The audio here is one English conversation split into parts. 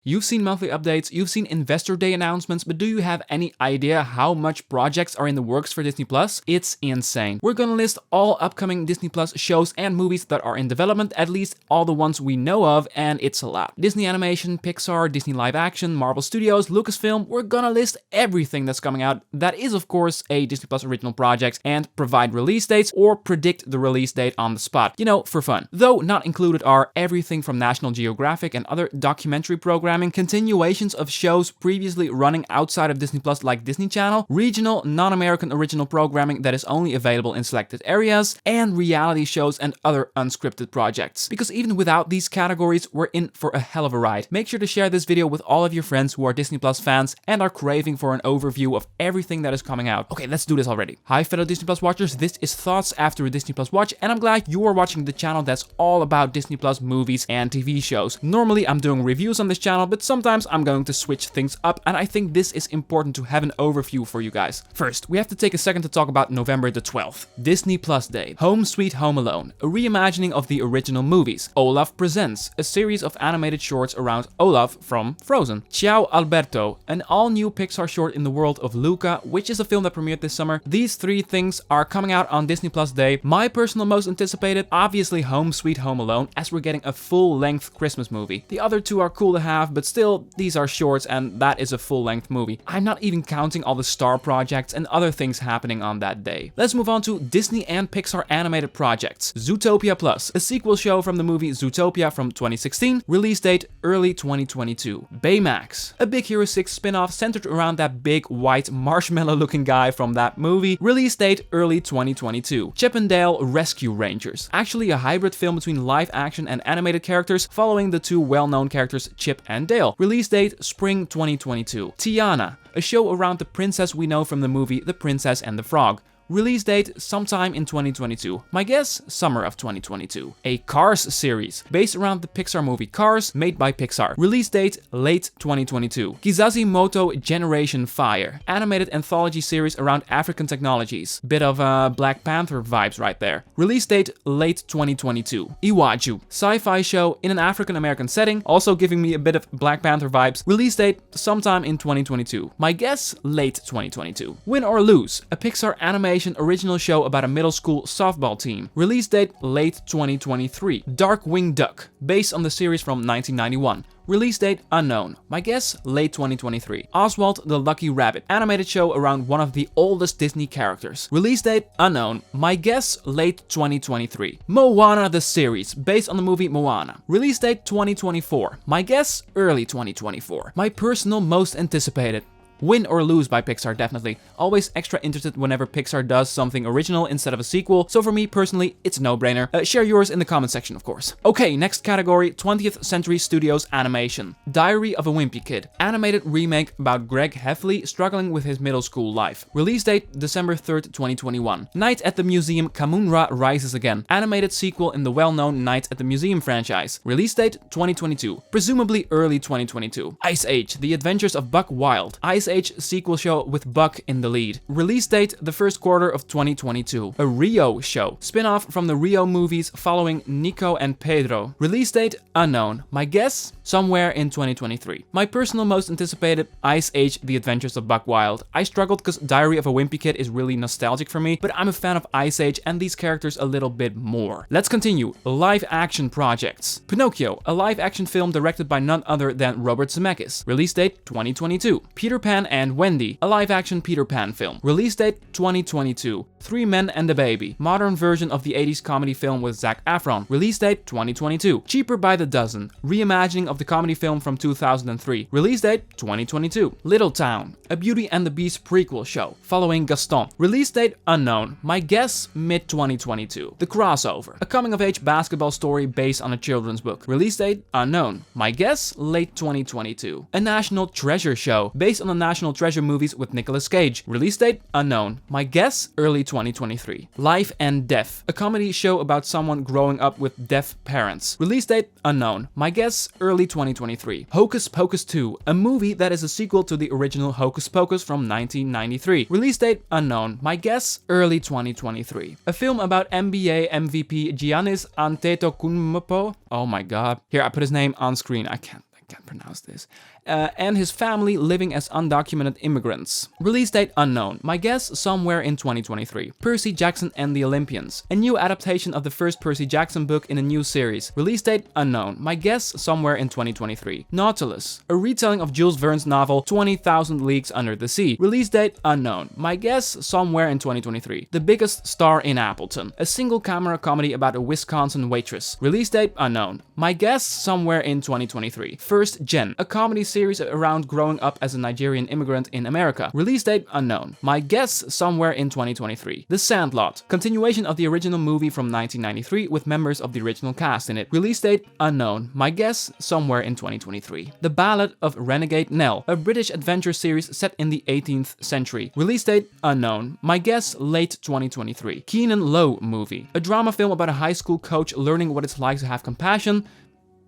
You've seen monthly updates, you've seen Investor Day announcements, but do you have any idea how much projects are in the works for Disney Plus? It's insane. We're gonna list all upcoming Disney Plus shows and movies that are in development, at least all the ones we know of, and it's a lot. Disney Animation, Pixar, Disney Live Action, Marvel Studios, Lucasfilm, we're gonna list everything that's coming out that is of course a Disney Plus original project and provide release dates or predict the release date on the spot, you know, for fun. Though not included are everything from National Geographic and other documentary programming, continuations of shows previously running outside of Disney Plus like Disney Channel, regional non-American original programming that is only available in selected areas, and reality shows and other unscripted projects. Because even without these categories, we're in for a hell of a ride. Make sure to share this video with all of your friends who are Disney Plus fans and are craving for an overview of everything that is coming out. Okay, let's do this already. Hi fellow Disney Plus watchers, this is Thoughts After a Disney Plus Watch, and I'm glad you are watching the channel that's all about Disney Plus movies and TV shows. Normally I'm doing reviews on this channel, but sometimes I'm going to switch things up, and I think this is important to have an overview for you guys. First, we have to take a second to talk about November the 12th. Disney Plus Day. Home Sweet Home Alone, a reimagining of the original movies. Olaf Presents, a series of animated shorts around Olaf from Frozen. Ciao Alberto, an all-new Pixar short in the world of Luca, which is a film that premiered this summer. These three things are coming out on Disney Plus Day. My personal most anticipated, obviously Home Sweet Home Alone, as we're getting a full-length Christmas movie. The other two are cool to have, but still, these are shorts and that is a full-length movie. I'm not even counting all the star projects and other things happening on that day. Let's move on to Disney and Pixar animated projects. Zootopia Plus, a sequel show from the movie Zootopia from 2016, release date early 2022. Baymax, a Big Hero 6 spin-off centered around that big white marshmallow-looking guy from that movie, release date early 2022. Chip and Dale Rescue Rangers, actually a hybrid film between live action and animated characters following the two well-known characters Chip and Dale. Release date spring 2022. Tiana, a show around the princess we know from the movie The Princess and the Frog. Release date sometime in 2022. My guess, summer of 2022. A Cars series based around the Pixar movie Cars, made by Pixar. Release date late 2022. Kizazi Moto Generation Fire, animated anthology series around African technologies. Bit of Black Panther vibes right there. Release date late 2022. Iwaju, sci-fi show in an African American setting, also giving me a bit of Black Panther vibes. Release date sometime in 2022. My guess, late 2022. Win or Lose, a Pixar animation original show about a middle school softball team. Release date late 2023. Darkwing Duck, based on the series from 1991. Release date unknown. My guess, late 2023. Oswald the Lucky Rabbit, animated show around one of the oldest Disney characters. Release date unknown. My guess, late 2023. Moana the series, based on the movie Moana. Release date 2024. My guess, early 2024. My personal most anticipated. Win or Lose by Pixar, definitely. Always extra interested whenever Pixar does something original instead of a sequel, so for me personally, it's a no-brainer. Share yours in the comment section, of course. Okay, next category, 20th Century Studios Animation. Diary of a Wimpy Kid, animated remake about Greg Heffley struggling with his middle school life. Release date December 3rd, 2021. Night at the Museum Kamunra Rises Again, animated sequel in the well-known Night at the Museum franchise. Release date 2022, presumably early 2022. Ice Age, The Adventures of Buck Wild. Ice Age sequel show with Buck in the lead. Release date the first quarter of 2022. A Rio show, spin-off from the Rio movies following Nico and Pedro. Release date unknown. My guess, somewhere in 2023. My personal most anticipated, Ice Age The Adventures of Buck Wild. I struggled because Diary of a Wimpy Kid is really nostalgic for me, but I'm a fan of Ice Age and these characters a little bit more. Let's continue. Live action projects. Pinocchio, a live action film directed by none other than Robert Zemeckis. Release date 2022. Peter Pan and Wendy, a live-action Peter Pan film. Release date 2022. Three Men and a Baby, modern version of the 80s comedy film with Zac Efron. Release date 2022. Cheaper by the Dozen, reimagining of the comedy film from 2003. Release date 2022. Little Town, a Beauty and the Beast prequel show following Gaston. Release date unknown. My guess, mid-2022. The Crossover, a coming-of-age basketball story based on a children's book. Release date unknown. My guess, late 2022. A National Treasure show based on the National Treasure movies with Nicolas Cage. Release date unknown. My guess, early 2023. Life and Death, a comedy show about someone growing up with deaf parents. Release date unknown. My guess, early 2023. Hocus Pocus 2, a movie that is a sequel to the original Hocus Pocus from 1993. Release date unknown. My guess, early 2023. A film about NBA MVP Giannis Antetokounmpo. Oh my god. Here, I put his name on screen. I can't can't pronounce this, and his family living as undocumented immigrants. Release date unknown. My guess, somewhere in 2023. Percy Jackson and the Olympians. A new adaptation of the first Percy Jackson book in a new series. Release date unknown. My guess, somewhere in 2023. Nautilus. A retelling of Jules Verne's novel 20,000 Leagues Under the Sea. Release date unknown. My guess, somewhere in 2023. The Biggest Star in Appleton. A single camera comedy about a Wisconsin waitress. Release date unknown. My guess, somewhere in 2023. First Gen. A comedy series around growing up as a Nigerian immigrant in America. Release date unknown. My guess, somewhere in 2023. The Sandlot. Continuation of the original movie from 1993 with members of the original cast in it. Release date unknown. My guess, somewhere in 2023. The Ballad of Renegade Nell. A British adventure series set in the 18th century. Release date unknown. My guess, late 2023. Keenan Lowe movie. A drama film about a high school coach learning what it's like to have compassion.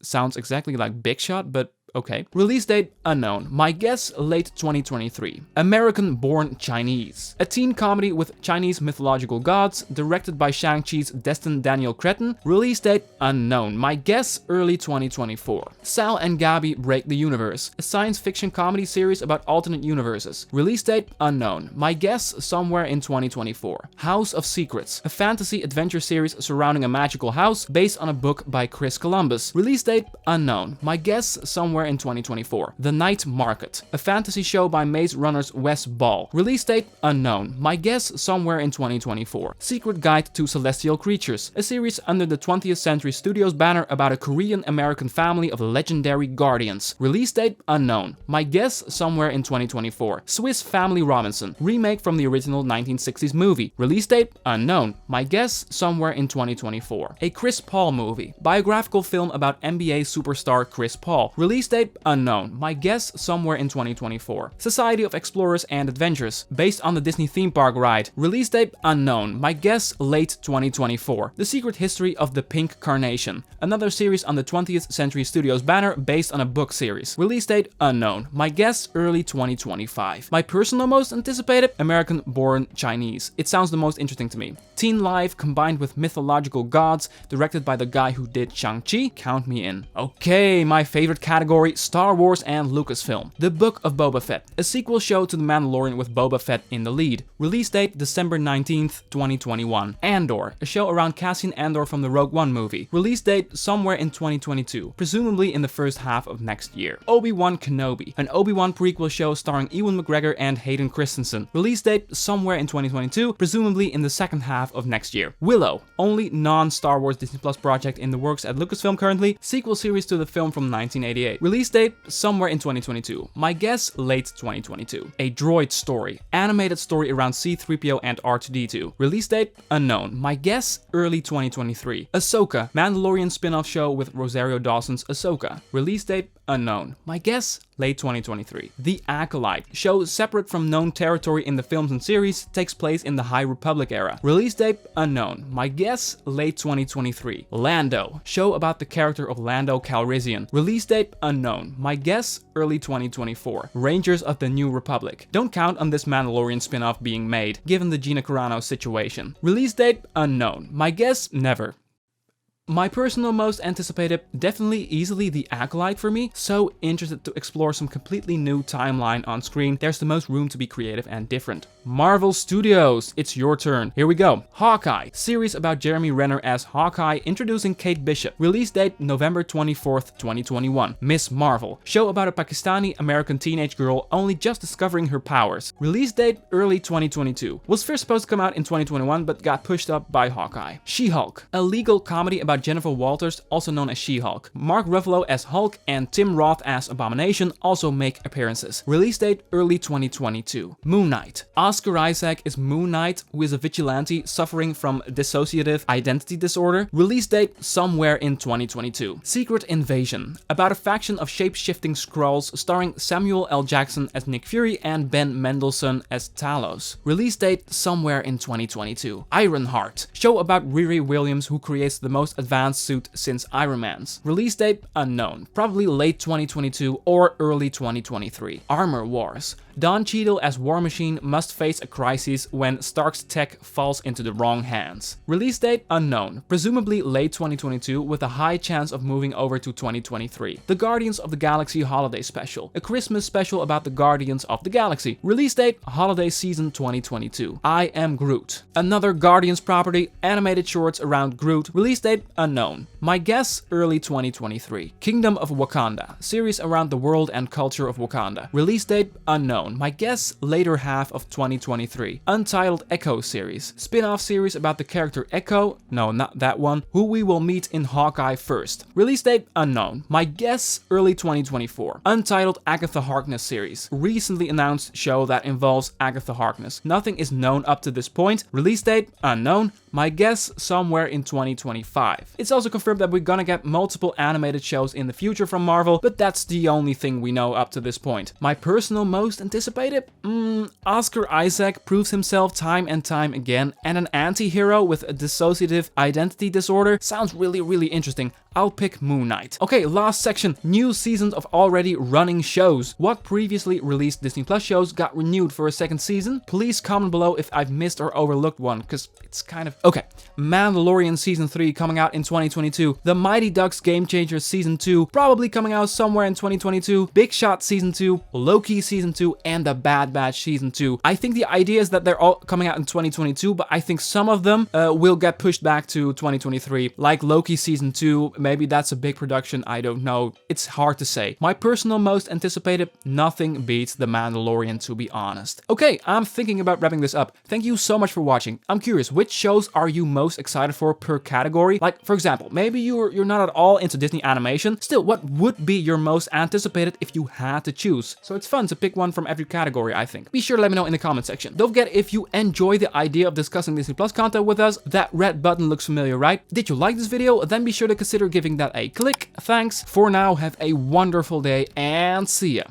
Sounds exactly like Big Shot, but okay. Release date unknown. My guess, late 2023. American Born Chinese. A teen comedy with Chinese mythological gods, directed by Shang-Chi's Destin Daniel Cretton. Release date unknown. My guess, early 2024. Sal and Gabby Break the Universe. A science fiction comedy series about alternate universes. Release date unknown. My guess, somewhere in 2024. House of Secrets. A fantasy adventure series surrounding a magical house based on a book by Chris Columbus. Release date unknown. My guess, somewhere in 2024. The Night Market. A fantasy show by Maze Runner's Wes Ball. Release date unknown. My guess, somewhere in 2024. Secret Guide to Celestial Creatures. A series under the 20th Century Studios banner about a Korean-American family of legendary guardians. Release date unknown. My guess, somewhere in 2024. Swiss Family Robinson. Remake from the original 1960s movie. Release date unknown. My guess, somewhere in 2024. A Chris Paul movie. Biographical film about NBA superstar Chris Paul. Release date unknown. My guess, somewhere in 2024. Society of Explorers and Adventures. Based on the Disney theme park ride. Release date unknown. My guess, late 2024. The Secret History of the Pink Carnation. Another series on the 20th Century Studios banner based on a book series. Release date unknown. My guess, early 2025. My personal most anticipated, American Born Chinese. It sounds the most interesting to me. Teen life combined with mythological gods, directed by the guy who did Shang-Chi. Count me in. Okay, my favorite category, Star Wars and Lucasfilm. The Book of Boba Fett, a sequel show to The Mandalorian with Boba Fett in the lead. Release date December 19th, 2021. Andor, a show around Cassian Andor from the Rogue One movie. Release date somewhere in 2022, presumably in the first half of next year. Obi-Wan Kenobi, an Obi-Wan prequel show starring Ewan McGregor and Hayden Christensen. Release date somewhere in 2022, presumably in the second half of next year. Willow, only non-Star Wars Disney Plus project in the works at Lucasfilm currently, sequel series to the film from 1988. Release date somewhere in 2022. My guess, late 2022. A Droid Story, animated story around C-3PO and R2-D2. Release date unknown. My guess, early 2023. Ahsoka, Mandalorian spin-off show with Rosario Dawson's Ahsoka. Release date unknown. My guess, late 2023. The Acolyte, show separate from known territory in the films and series, takes place in the High Republic era. Release date unknown. My guess, late 2023. Lando, show about the character of Lando Calrissian. Release date unknown. My guess, early 2024. Rangers of the New Republic. Don't count on this Mandalorian spin-off being made, given the Gina Carano situation. Release date unknown. My guess, never. My personal most anticipated, definitely easily The Acolyte for me. So interested to explore some completely new timeline on screen. There's the most room to be creative and different. Marvel Studios, it's your turn. Here we go. Hawkeye, series about Jeremy Renner as Hawkeye, introducing Kate Bishop. Release date November 24th, 2021. Miss Marvel, show about a Pakistani-American teenage girl only just discovering her powers. Release date early 2022. Was first supposed to come out in 2021 but got pushed up by Hawkeye. She-Hulk, a legal comedy about Jennifer Walters, also known as She-Hulk. Mark Ruffalo as Hulk and Tim Roth as Abomination also make appearances. Release date early 2022. Moon Knight. Oscar Isaac is Moon Knight, who is a vigilante suffering from dissociative identity disorder. Release date somewhere in 2022. Secret Invasion, about a faction of shape-shifting Skrulls starring Samuel L. Jackson as Nick Fury and Ben Mendelsohn as Talos. Release date somewhere in 2022. Ironheart, show about Riri Williams, who creates the most advanced suit since Iron Man's. Release date unknown, probably late 2022 or early 2023. Armor Wars. Don Cheadle as War Machine must face a crisis when Stark's tech falls into the wrong hands. Release date unknown, presumably late 2022 with a high chance of moving over to 2023. The Guardians of the Galaxy Holiday Special, a Christmas special about the Guardians of the Galaxy. Release date holiday season 2022. I Am Groot, another Guardians property, animated shorts around Groot. Release date unknown. My guess early 2023. Kingdom of Wakanda, series around the world and culture of Wakanda. Release date unknown. My guess later half of 2023. Untitled Echo series, spin-off series about the character Echo, no, not that one, who we will meet in Hawkeye first. Release date unknown. My guess early 2024. Untitled Agatha Harkness series, recently announced show that involves Agatha Harkness. Nothing is known up to this point. Release date unknown. My guess somewhere in 2025. It's also confirmed that we're gonna get multiple animated shows in the future from Marvel, but that's the only thing we know up to this point. My personal most anticipated? Oscar Isaac proves himself time and time again, and an anti-hero with a dissociative identity disorder sounds really interesting. I'll pick Moon Knight. Okay, last section. New seasons of already running shows. What previously released Disney Plus shows got renewed for a second season? Please comment below if I've missed or overlooked one, because it's kind of... Okay, Mandalorian Season 3 coming out in 2022. The Mighty Ducks Game Changers Season 2 probably coming out somewhere in 2022. Big Shot Season 2, Loki Season 2, and The Bad Batch Season 2. I think the idea is that they're all coming out in 2022, but I think some of them will get pushed back to 2023. Like Loki Season 2, maybe that's a big production, I don't know. It's hard to say. My personal most anticipated, nothing beats The Mandalorian, to be honest. Okay, I'm thinking about wrapping this up. Thank you so much for watching. I'm curious, which shows are you most excited for per category? Like, for example, maybe you're not at all into Disney animation. Still, what would be your most anticipated if you had to choose? So it's fun to pick one from every category, I think. Be sure to let me know in the comment section. Don't forget, if you enjoy the idea of discussing Disney Plus content with us, that red button looks familiar, right? Did you like this video? Then be sure to consider giving that a click. Thanks. For now, have a wonderful day and see ya.